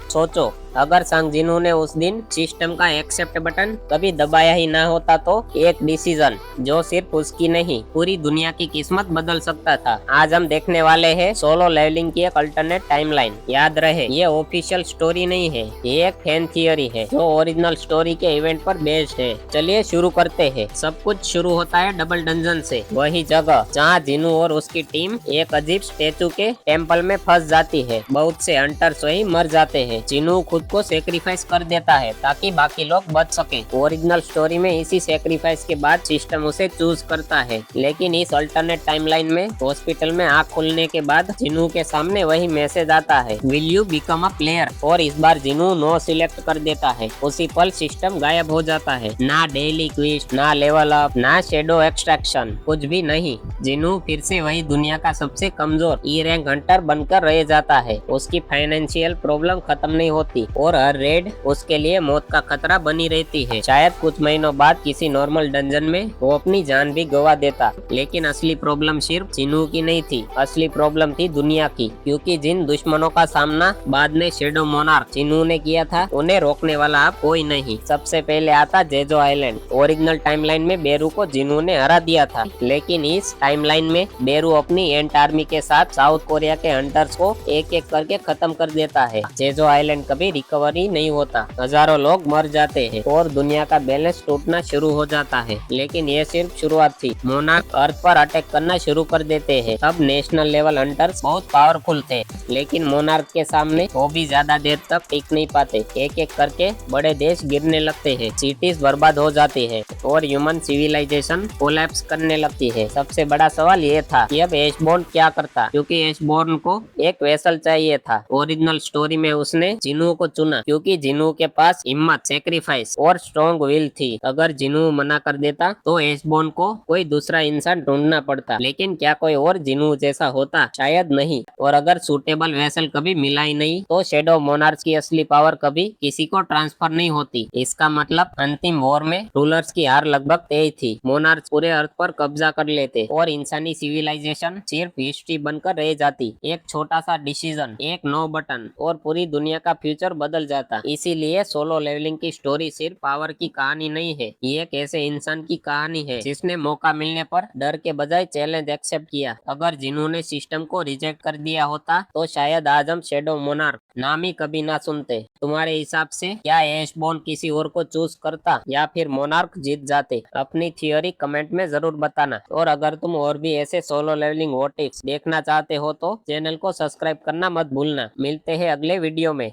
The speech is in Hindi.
सोचो, अगर सांग जिन्हों ने उस दिन सिस्टम का एक्सेप्ट बटन कभी दबाया ही ना होता तो एक डिसीजन जो सिर्फ उसकी नहीं पूरी दुनिया की किस्मत बदल सकता था। आज हम देखने वाले हैं सोलो लेवलिंग की एक अल्टरनेट टाइमलाइन। याद रहे, ये ऑफिशियल स्टोरी नहीं है, ये एक फैन थियरी है जो ओरिजिनल स्टोरी के इवेंट पर बेस्ड है। चलिए शुरू करते हैं। सब कुछ शुरू होता है डबल डंजन से, वही जगह जहाँ जिनू और उसकी टीम एक अजीब स्टेचू के टेम्पल में फंस जाती है। बहुत से हंटर्स वही मर जाते हैं। जिनू खुद को सेक्रीफाइस कर देता है ताकि बाकी लोग बच सकें। ओरिजिनल स्टोरी में इसी सेक्रीफाइस के बाद सिस्टम उसे चूज करता है, लेकिन इस अल्टरनेट टाइमलाइन में हॉस्पिटल में आँख खुलने के बाद जिनू के सामने वही मैसेज आता है, will you become a player. और इस बार जिनू नो सिलेक्ट कर देता है। उसी पल सिस्टम गायब हो जाता है। ना डेली क्विस्ट, ना लेवल अप, ना शेडो एक्सट्रैक्शन, कुछ भी नहीं। जिनू फिर से वही दुनिया का सबसे कमजोर ई रैंक हंटर बनकर रह जाता है। उसकी फाइनेंशियल प्रॉब्लम खत्म नहीं होती और हर रेड उसके लिए मौत का खतरा बनी रहती है। शायद कुछ महीनों बाद किसी नॉर्मल डंजन में वो अपनी जान भी गवा देता। लेकिन असली प्रॉब्लम सिर्फ जिनू की नहीं थी, असली प्रॉब्लम थी दुनिया की। क्योंकि जिन दुश्मनों का सामना बाद में शेडो मोनार्क जिनू ने किया था, उन्हें रोकने वाला अब कोई नहीं। सबसे पहले आता जेजो आइलैंड। ओरिजिनल टाइमलाइन में बेरू को जिनू ने हरा दिया था, लेकिन इस टाइमलाइन में बेरू अपनी एंट आर्मी के साथ साउथ कोरिया के हंटर्स को एक एक करके खत्म कर देता है। जेजो आइलैंड कभी रिकवरी नहीं होता, हजारों लोग मर जाते हैं और दुनिया का बैलेंस टूटना शुरू हो जाता है। लेकिन ये सिर्फ शुरुआत थी। मोनार्क अर्थ पर अटैक करना शुरू कर देते हैं। अब नेशनल लेवल हंटर्स बहुत पावरफुल थे, लेकिन मोनार्क के सामने वो भी ज्यादा देर तक टिक नहीं पाते। एक एक करके बड़े देश गिरने लगते हैं, सिटीज बर्बाद हो जाती है और ह्यूमन सिविलाइजेशन कोलैप्स करने लगती है। सबसे बड़ा सवाल ये था कि अब एशबॉर्न क्या करता, क्योंकि एशबॉर्न को एक वेसल चाहिए था। ओरिजिनल स्टोरी में उसने जिनू को चुना क्योंकि जिनू के पास हिम्मत, सेक्रीफाइस और स्ट्रॉन्ग विल थी। अगर जिनू मना कर देता तो एशबॉर्न को कोई दूसरा इंसान ढूंढना पड़ता। लेकिन क्या कोई और जिनू जैसा होता? शायद नहीं। और अगर सूटेबल वेसल कभी मिला ही नहीं तो शेडो मोनार्च की असली पावर कभी किसी को ट्रांसफर नहीं होती। इसका मतलब अंतिम वॉर में रूलर्स की हार लगभग तय थी। मोनार्च पूरे अर्थ पर कब्जा कर लेते और इंसानी सिविलाइजेशन सिर्फ हिस्ट्री बनकर रह जाती। एक छोटा सा डिसीजन, एक नो बटन और पूरी दुनिया का फ्यूचर बदल जाता। इसीलिए सोलो लेवलिंग की स्टोरी सिर्फ पावर की कहानी नहीं है, ये एक ऐसे इंसान की कहानी है जिसने मौका मिलने पर डर के बजाय चैलेंज एक्सेप्ट किया। अगर जिन्होंने सिस्टम को रिजेक्ट कर दिया होता तो शायद आज हम शेडो मोनार्क नाम ही कभी ना सुनते। तुम्हारे हिसाब से क्या एशबॉर्न किसी और को चूज करता या फिर मोनार्क जीत जाते? अपनी थियोरी कमेंट में जरूर बताना। और अगर तुम और भी ऐसे सोलो लेवलिंग व्हाट इफ्स देखना चाहते हो तो चैनल को सब्सक्राइब करना मत भूलना। मिलते हैं अगले वीडियो में।